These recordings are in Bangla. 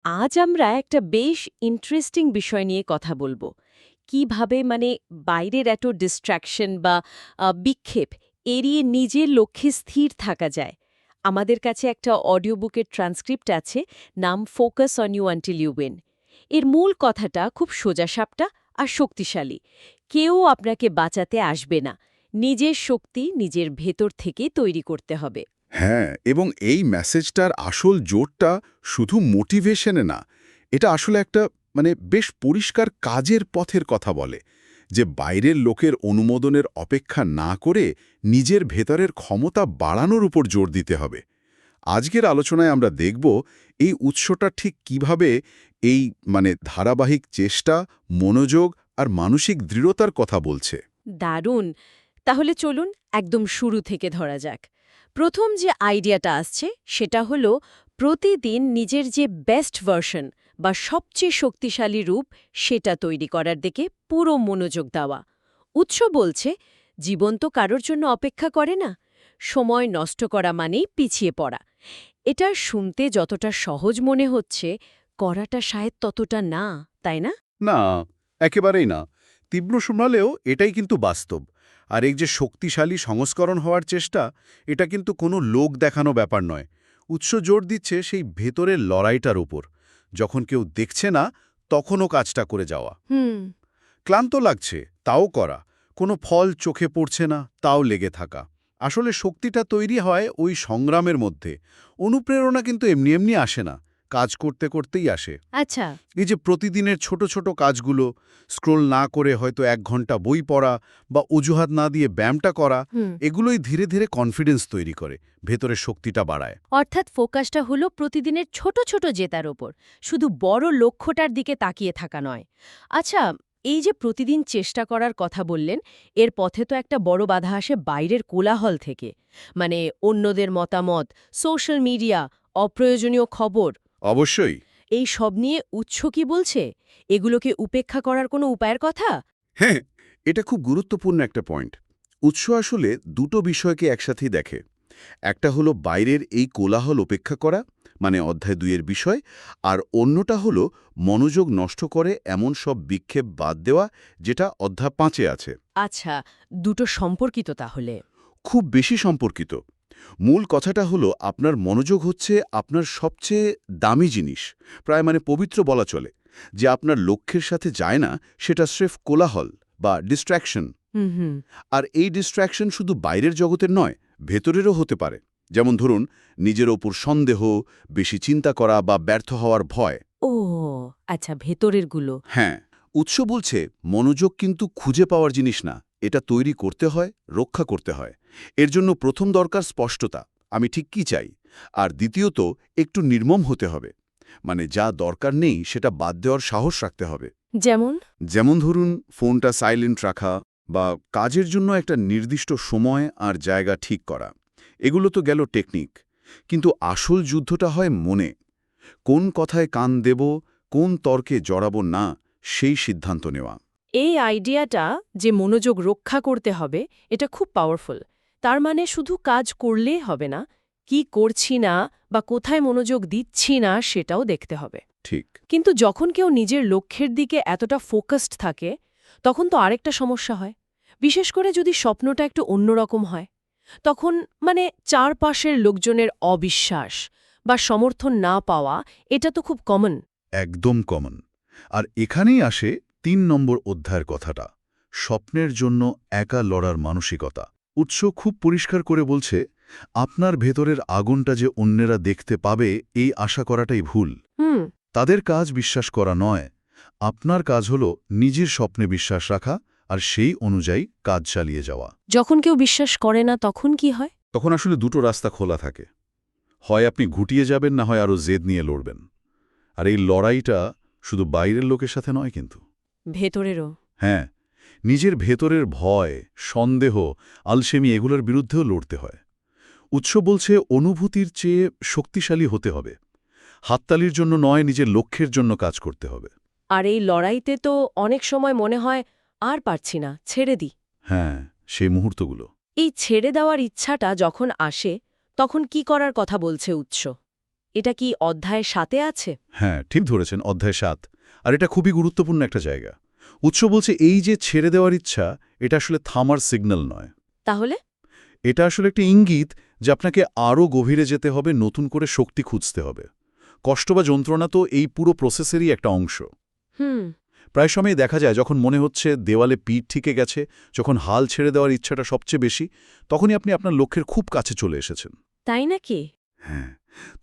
আজ আমরা একটা বেশ ইন্টারেস্টিং বিষয় নিয়ে কথা বলবো। কিভাবে বাইরের এত ডিস্ট্র্যাকশন বা বিক্ষেপ এড়িয়ে নিজের লক্ষ্যে স্থির থাকা যায়। আমাদের কাছে একটা অডিও বুকের ট্রান্সক্রিপ্ট আছে, নাম focus on you until you win. এর মূল কথাটা খুব সোজাসাপটা আর শক্তিশালী। কেউ আপনাকে বাঁচাতে আসবে না। নিজের শক্তি নিজের ভেতর থেকে তৈরি করতে হবে। হ্যাঁ, এবং এই মেসেজটার আসল জোরটা শুধু মোটিভেশনে না, এটা আসলে একটা বেশ পরিষ্কার কাজের পথের কথা বলে, যে বাইরের লোকের অনুমোদনের অপেক্ষা না করে নিজের ভেতরের ক্ষমতা বাড়ানোর উপর জোর দিতে হবে। আজকের আলোচনায় আমরা দেখব এই উৎসটা ঠিক কিভাবে এই ধারাবাহিক চেষ্টা, মনোযোগ আর মানসিক দৃঢ়তার কথা বলছে। দারুণ! তাহলে চলুন একদম শুরু থেকে ধরা যাক। প্রথম যে আইডিয়াটা আসছে সেটা হলো প্রতিদিন নিজের যে বেস্ট ভার্সন বা সবচেয়ে শক্তিশালী রূপ সেটা তৈরি করার দিকে পুরো মনোযোগ দেওয়া। উৎস বলছে, জীবন তো কারোর জন্য অপেক্ষা করে না। সময় নষ্ট করা মানেই পিছিয়ে পড়া। এটা শুনতে যতটা সহজ মনে হচ্ছে, করাটা শায়দ ততটা না, তাই না? না, একেবারেই না। তীব্র শোনালেও এটাই কিন্তু বাস্তব। আর এই যে শক্তিশালী সংস্করণ হওয়ার চেষ্টা, এটা কিন্তু কোনো লোক দেখানো ব্যাপার নয়। উৎস জোর দিচ্ছে সেই ভেতরের লড়াইটার উপর। যখন কেউ দেখছে না, তখনও কাজটা করে যাওয়া। হুম। ক্লান্ত লাগছে, তাও করা। কোনো ফল চোখে পড়ছে না, তাও লেগে থাকা। আসলে শক্তিটা তৈরি হয় ওই সংগ্রামের মধ্যে। অনুপ্রেরণা কিন্তু এমনি এমনি আসে না, কাজ করতে করতেই আসে। আচ্ছা। এই যে প্রতিদিনের ছোট ছোট কাজগুলো, স্ক্রোল না করে হয়তো 1 ঘন্টা বই পড়া বা অজুহাত না দিয়ে ব্যায়ামটা করা, হুম। এগুলোই ধীরে ধীরে কনফিডেন্স তৈরি করে, ভেতরের শক্তিটা বাড়ায়। অর্থাৎ ফোকাসটা হলো প্রতিদিনের ছোট ছোট জেতার ওপর, শুধু বড় লক্ষ্যটার দিকে তাকিয়ে থাকা নয়। আচ্ছা, এই যে প্রতিদিন চেষ্টা করার কথা বললেন, এর পথে তো একটা বড় বাধা আসে বাইরের কোলাহল থেকে। অন্যদের মতামত, সোশ্যাল মিডিয়া, অপ্রয়োজনীয় খবর। অবশ্যই। এই সব নিয়ে উৎস কি বলছে? এগুলোকে উপেক্ষা করার কোনো উপায়ের কথা? হ্যাঁ, এটা খুব গুরুত্বপূর্ণ একটা পয়েন্ট। উৎস আসলে দুটো বিষয়কে একসাথেই দেখে। একটা হলো বাইরের এই কোলাহল উপেক্ষা করা, অধ্যায় 2-এর বিষয়, আর অন্যটা হলো মনোযোগ নষ্ট করে এমন সব বিক্ষেপ বাদ দেওয়া, যেটা অধ্যায় 5-এ আছে। আচ্ছা, দুটো সম্পর্কিত তাহলে। খুব বেশি সম্পর্কিত। মূল কথাটা হলো আপনার মনোযোগ হচ্ছে আপনার সবচেয়ে দামি জিনিস, প্রায় পবিত্র বলা চলে। যে আপনার লক্ষ্যের সাথে যায় না, সেটা স্রেফ কোলাহল বা ডিস্ট্র্যাকশন। হুম হুম। আর এই ডিস্ট্র্যাকশন শুধু বাইরের জগতের নয়, ভেতরেরও হতে পারে। যেমন ধরুন, নিজের ওপর সন্দেহ, বেশি চিন্তা করা বা ব্যর্থ হওয়ার ভয়। ও আচ্ছা, ভেতরেরগুলো। হ্যাঁ, উৎস বলছে মনোযোগ কিন্তু খুঁজে পাওয়ার জিনিস না, এটা তৈরি করতে হয়, রক্ষা করতে হয়। এর জন্য প্রথম দরকার স্পষ্টতা, আমি ঠিক কি চাই। আর দ্বিতীয়ত, একটু নির্মম হতে হবে। যা দরকার নেই সেটা বাদ দেওয়ার সাহস রাখতে হবে। যেমন? যেমন ধরুন, ফোনটা সাইলেন্ট রাখা বা কাজের জন্য একটা নির্দিষ্ট সময় আর জায়গা ঠিক করা। এগুলো তো গেল টেকনিক। কিন্তু আসল যুদ্ধটা হয় মনে। কোন কথায় কান দেব, কোন তর্কে জড়াবো না, সেই সিদ্ধান্ত নেওয়া। এই আইডিয়াটা যে মনোযোগ রক্ষা করতে হবে, এটা খুব পাওয়ারফুল। তার মানে শুধু কাজ করলেই হবে না, কি করছি না বা কোথায় মনোযোগ দিচ্ছি না সেটাও দেখতে হবে। ঠিক। কিন্তু যখন কেউ নিজের লক্ষ্যের দিকে এতটা ফোকাসড থাকে, তখন তো আরেকটা সমস্যা হয়। বিশেষ করে যদি স্বপ্নটা একটু অন্যরকম হয়, তখন চারপাশের লোকজনের অবিশ্বাস বা সমর্থন না পাওয়া, এটা তো খুব কমন। একদম কমন। আর এখানেই আসে 3 নম্বর অধ্যায়ের কথাটা, স্বপ্নের জন্য একা লড়ার মানসিকতা। উৎস খুব পরিষ্কার করে বলছে, আপনার ভেতরের আগুনটা যে অন্যেরা দেখতে পাবে এই আশা করাটাই ভুল। হুম। তাদের কাজ বিশ্বাস করা নয়, আপনার কাজ হল নিজের স্বপ্নে বিশ্বাস রাখা আর সেই অনুযায়ী কাজ চালিয়ে যাওয়া। যখন কেউ বিশ্বাস করে না, তখন কি হয়? তখন আসলে দুটো রাস্তা খোলা থাকে। হয় আপনি ঘুটিয়ে যাবেন, না হয় আরও জেদ নিয়ে লড়বেন। আর এই লড়াইটা শুধু বাইরের লোকের সাথে নয় কিন্তু। ভেতরেরও। হ্যাঁ, নিজের ভেতরের ভয়, সন্দেহ, আলসেমি এগুলোর বিরুদ্ধেও লড়তে হয়। উৎস বলছে অনুভূতির চেয়ে শক্তিশালী হতে হবে। হাততালির জন্য নয়, নিজের লক্ষ্যের জন্য কাজ করতে হবে। আর এই লড়াইতে তো অনেক সময় মনে হয়, আর পারছি না, ছেড়ে দিই। হ্যাঁ, সেই মুহূর্তগুলো। এই ছেড়ে দেওয়ার ইচ্ছাটা যখন আসে, তখন কি করার কথা বলছে উৎস? এটা কি অধ্যায় 7-এ আছে? হ্যাঁ, ঠিক ধরেছেন, অধ্যায় 7। আর এটা খুবই গুরুত্বপূর্ণ একটা জায়গা। উৎস বলছে এই যে ছেড়ে দেওয়ার ইচ্ছা, এটা আসলে থামার সিগন্যাল নয়। তাহলে? এটা আসলে একটা ইঙ্গিত যে আপনাকে আরও গভীরে যেতে হবে, নতুন করে শক্তি খুঁজতে হবে। কষ্ট বা যন্ত্রণা তো এই পুরো প্রসেসেরই একটা অংশ। হুম। প্রায় সময়ই দেখা যায় যখন মনে হচ্ছে দেওয়ালে পিঠ ঠিকে গেছে, যখন হাল ছেড়ে দেওয়ার ইচ্ছাটা সবচেয়ে বেশি, তখনই আপনি আপনার লক্ষ্যের খুব কাছে চলে এসেছেন। তাই নাকি? হ্যাঁ,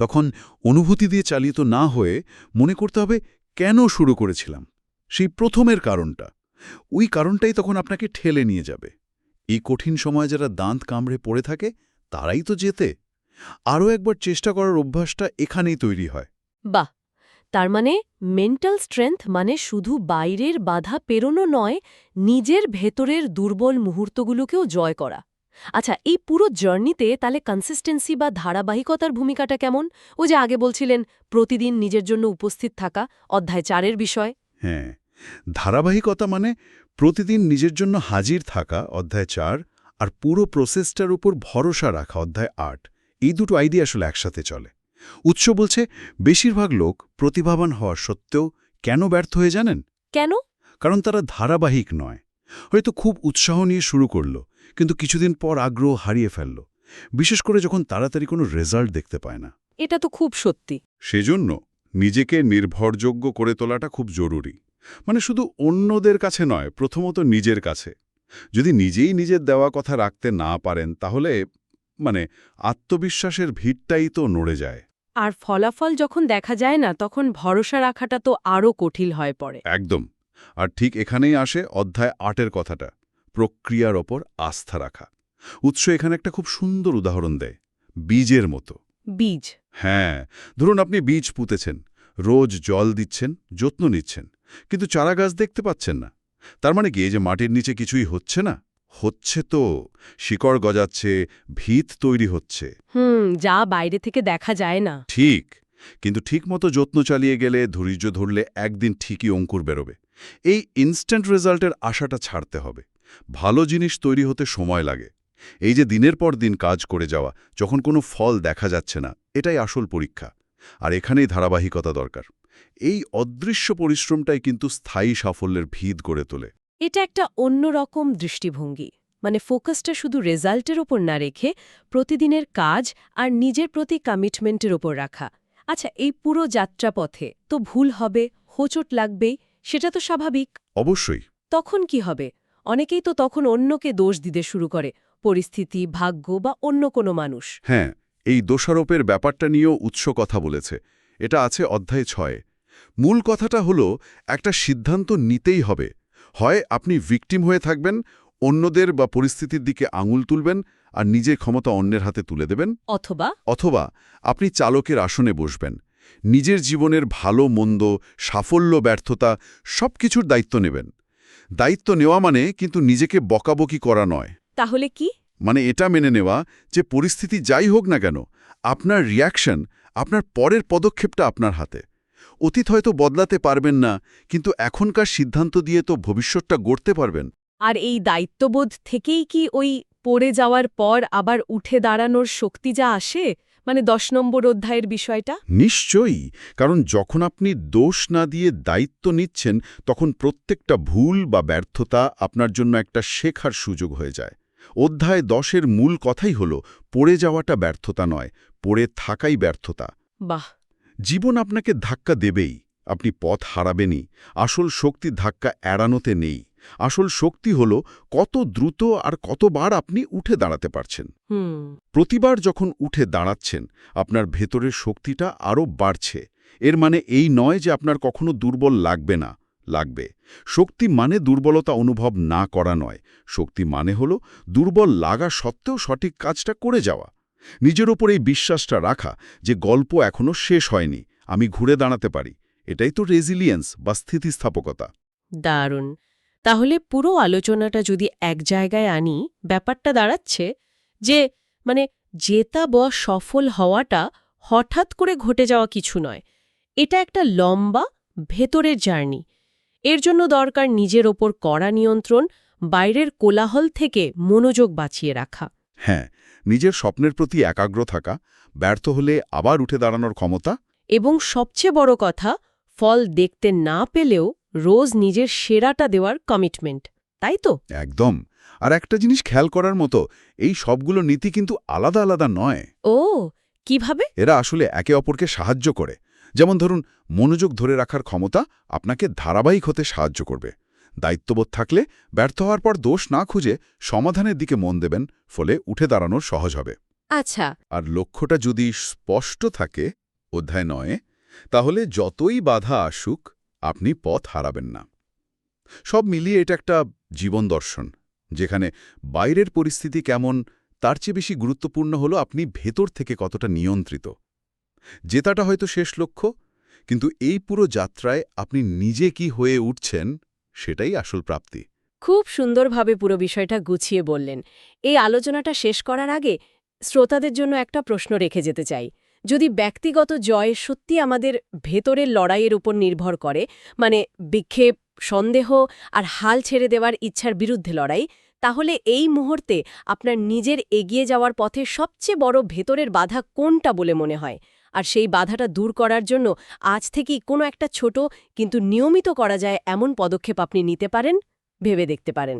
তখন অনুভূতি দিয়ে চালিত না হয়ে মনে করতে হবে কেন শুরু করেছিলাম, সেই প্রথমের কারণটা। ওই কারণটাই তখন আপনাকে ঠেলে নিয়ে যাবে। এই কঠিন সময়ে যারা দাঁত কামড়ে পড়ে থাকে তারাই তো জেতে। আরও একবার চেষ্টা করার অভ্যাসটা এখানেই তৈরি হয়। বাহ! তার মানে মেন্টাল স্ট্রেংথ মানে শুধু বাইরের বাধা পেরোনো নয়, নিজের ভেতরের দুর্বল মুহূর্তগুলোকেও জয় করা। আচ্ছা, এই পুরো জার্নিতে তাহলে কনসিস্টেন্সি বা ধারাবাহিকতার ভূমিকাটা কেমন? ও যে আগে বলছিলেন প্রতিদিন নিজের জন্য উপস্থিত থাকা, অধ্যায় 4-এর বিষয়। হ্যাঁ, ধারাবাহিকতা মানে প্রতিদিন নিজের জন্য হাজির থাকা, অধ্যায় 4, আর পুরো প্রসেসটার উপর ভরসা রাখা, অধ্যায় 8। এই দুটো আইডিয়া আসলে একসাথে চলে। উৎস বলছে বেশিরভাগ লোক প্রতিভাবান হওয়া সত্ত্বেও কেন ব্যর্থ হয়ে জানেন? কেন? কারণ তারা ধারাবাহিক নয়। হয়তো খুব উৎসাহ নিয়ে শুরু করল, কিন্তু কিছুদিন পর আগ্রহ হারিয়ে ফেলল, বিশেষ করে যখন তাড়াতাড়ি কোনো রেজাল্ট দেখতে পায় না। এটা তো খুব সত্যি। সেজন্য নিজেকে নির্ভরযোগ্য করে তোলাটা খুব জরুরি। মানে শুধু অন্যদের কাছে নয়, প্রথমত নিজের কাছে। যদি নিজেই নিজের দেওয়া কথা রাখতে না পারেন, তাহলে আত্মবিশ্বাসের ভিড়টাই তো নড়ে যায়। আর ফলাফল যখন দেখা যায় না, তখন ভরসা রাখাটা তো আরও কঠিন হয়ে পড়ে। একদম। আর ঠিক এখানেই আসে অধ্যায় 8-এর কথাটা, প্রক্রিয়ার ওপর আস্থা রাখা। উৎস এখানে একটা খুব সুন্দর উদাহরণ দেয়, বীজের মতো। বীজ? হ্যাঁ, ধরুন আপনি বীজ পুঁতেছেন, রোজ জল দিচ্ছেন, যত্ন নিচ্ছেন, কিন্তু চারাগাছ দেখতে পাচ্ছেন না। তার মানে কি এই যে মাটির নিচে কিছুই হচ্ছে না? হচ্ছে তো, শিকড় গজাচ্ছে, ভিত তৈরি হচ্ছে। যা বাইরে থেকে দেখা যায় না। ঠিক, কিন্তু ঠিকমতো যত্ন চালিয়ে গেলে, ধৈর্য ধরলে একদিন ঠিকই অঙ্কুর বেরোবে। এই ইনস্ট্যান্ট রেজাল্টের আশাটা ছাড়তে হবে। ভালো জিনিস তৈরি হতে সময় লাগে। এই যে দিনের পর দিন কাজ করে যাওয়া, যখন কোনো ফল দেখা যাচ্ছে না, এটাই আসল পরীক্ষা। আর এখানেই ধারাবাহিকতা দরকার। এই অদৃশ্য পরিশ্রমটাই কিন্তু স্থায়ী সাফল্যের ভিত গড়ে তোলে। এটা একটা অন্যরকম দৃষ্টিভঙ্গি। মানে ফোকাসটা শুধু রেজাল্টের ওপর না রেখে প্রতিদিনের কাজ আর নিজের প্রতি কমিটমেন্টের ওপর রাখা। আচ্ছা, এই পুরো যাত্রাপথে তো ভুল হবে, হোঁচট লাগবেই, সেটা তো স্বাভাবিক। অবশ্যই। তখন কি হবে? অনেকেই তো তখন অন্যকে দোষ দিতে শুরু করে, পরিস্থিতি, ভাগ্য বা অন্য কোনো মানুষ। হ্যাঁ, এই দোষারোপের ব্যাপারটা নিয়েও উৎস কথা বলেছে। এটা আছে অধ্যায় 6। মূল কথাটা হলো একটা সিদ্ধান্ত নিতেই হবে। হয় আপনি ভিকটিম হয়ে থাকবেন, অন্যদের বা পরিস্থিতির দিকে আঙুল তুলবেন আর নিজের ক্ষমতা অন্যের হাতে তুলে দেবেন, অথবা আপনি চালকের আসনে বসবেন। নিজের জীবনের ভালো মন্দ, সাফল্য ব্যর্থতা সবকিছুর দায়িত্ব নেবেন। দায়িত্ব নেওয়া মানে কিন্তু নিজেকে বকাবকি করা নয়। তাহলে কি? মানে এটা মেনে নেওয়া যে পরিস্থিতি যাই হোক না কেন, আপনার রিয়াকশন, আপনার পরের পদক্ষেপটা আপনার হাতে। অতীত হয়তো বদলাতে পারবেন না, কিন্তু এখনকার সিদ্ধান্ত দিয়ে তো ভবিষ্যৎটা গড়তে পারবেন। আর এই দায়িত্ববোধ থেকেই কি ওই পড়ে যাওয়ার পর আবার উঠে দাঁড়ানোর শক্তি যা আসে? মানে 10 নম্বর অধ্যায়ের বিষয়টা? নিশ্চয়ই, কারণ যখন আপনি দোষ না দিয়ে দায়িত্ব নিচ্ছেন, তখন প্রত্যেকটা ভুল বা ব্যর্থতা আপনার জন্য একটা শেখার সুযোগ হয়ে যায়। অধ্যায় 10-এর মূল কথাই হল পড়ে যাওয়াটা ব্যর্থতা নয়, পড়ে থাকাই ব্যর্থতা। বাহ! জীবন আপনাকে ধাক্কা দেবেই, আপনি পথ হারাবেনই। আসল শক্তি ধাক্কা এড়ানোতে নেই। আসল শক্তি হল কত দ্রুত আর কতবার আপনি উঠে দাঁড়াতে পারছেন। প্রতিবার যখন উঠে দাঁড়াচ্ছেন, আপনার ভেতরের শক্তিটা আরও বাড়ছে। এর মানে এই নয় যে আপনার কখনো দুর্বল লাগবে না, লাগবে। শক্তি মানে দুর্বলতা অনুভব না করা নয়। শক্তি মানে হল দুর্বল লাগা সত্ত্বেও সঠিক কাজটা করে যাওয়া। নিজের ওপর এই বিশ্বাসটা রাখা যে গল্প এখনো শেষ হয়নি, আমি ঘুরে দাঁড়াতে পারি। এটাই তো রেজিলিয়েন্স বা স্থিতিস্থাপকতা। দারুণ। তাহলে পুরো আলোচনাটা যদি এক জায়গায় আনি, ব্যাপারটা দাঁড়াচ্ছে যে জেতা বা সফল হওয়াটা হঠাৎ করে ঘটে যাওয়া কিছু নয়। এটা একটা লম্বা, ভেতরের জার্নি। এর জন্য দরকার নিজের ওপর কড়া নিয়ন্ত্রণ, বাইরের কোলাহল থেকে মনোযোগ বাঁচিয়ে রাখা। হ্যাঁ, নিজের স্বপ্নের প্রতি একাগ্র থাকা, ব্যর্থ হলে আবার উঠে দাঁড়ানোর ক্ষমতা। এবং সবচেয়ে বড় কথা, ফল দেখতে না পেলেও রোজ নিজের সেরাটা দেওয়ার কমিটমেন্ট, তাই তো? একদম। আর একটা জিনিস খেয়াল করার মতো, এই সবগুলো নীতি কিন্তু আলাদা আলাদা নয়। ও, কিভাবে? এরা আসলে একে অপরকে সাহায্য করে। যেমন ধরুন, মনোযোগ ধরে রাখার ক্ষমতা আপনাকে ধারাবাহিক হতে সাহায্য করবে। দায়িত্ববোধ থাকলে ব্যর্থ হওয়ার পর দোষ না খুঁজে সমাধানের দিকে মন দেবেন, ফলে উঠে দাঁড়ানোর সহজ হবে। আচ্ছা, আর লক্ষ্যটা যদি স্পষ্ট থাকে, অধ্যায় ৯, তাহলে যতই বাধা আসুক আপনি পথ হারাবেন না। সব মিলিয়ে এটা একটা জীবন দর্শন, যেখানে বাইরের পরিস্থিতি কেমন তার চেয়ে বেশি গুরুত্বপূর্ণ হলো আপনি ভেতর থেকে কতটা নিয়ন্ত্রিত। জেতাটা হয়তো শেষ লক্ষ্য, কিন্তু এই পুরো যাত্রায় আপনি নিজে কি হয়ে উঠছেন সেটাই আসল প্রাপ্তি। খুব সুন্দরভাবে পুরো বিষয়টা গুছিয়ে বললেন। এই আলোচনাটা শেষ করার আগে শ্রোতাদের জন্য একটা প্রশ্ন রেখে যেতে চাই। যদি ব্যক্তিগত জয় সত্যি আমাদের ভেতরের লড়াইয়ের উপর নির্ভর করে, মানে বিক্ষেপ, সন্দেহ আর হাল ছেড়ে দেওয়ার ইচ্ছার বিরুদ্ধে লড়াই, তাহলে এই মুহূর্তে আপনার নিজের এগিয়ে যাওয়ার পথে সবচেয়ে বড় ভেতরের বাধা কোনটা বলে মনে হয়? আর সেই বাধাটা দূর করার জন্য আজ থেকেই কোনো একটা ছোট কিন্তু নিয়মিত করা যায় এমন পদক্ষেপ আপনি নিতে পারেন, ভেবে দেখতে পারেন।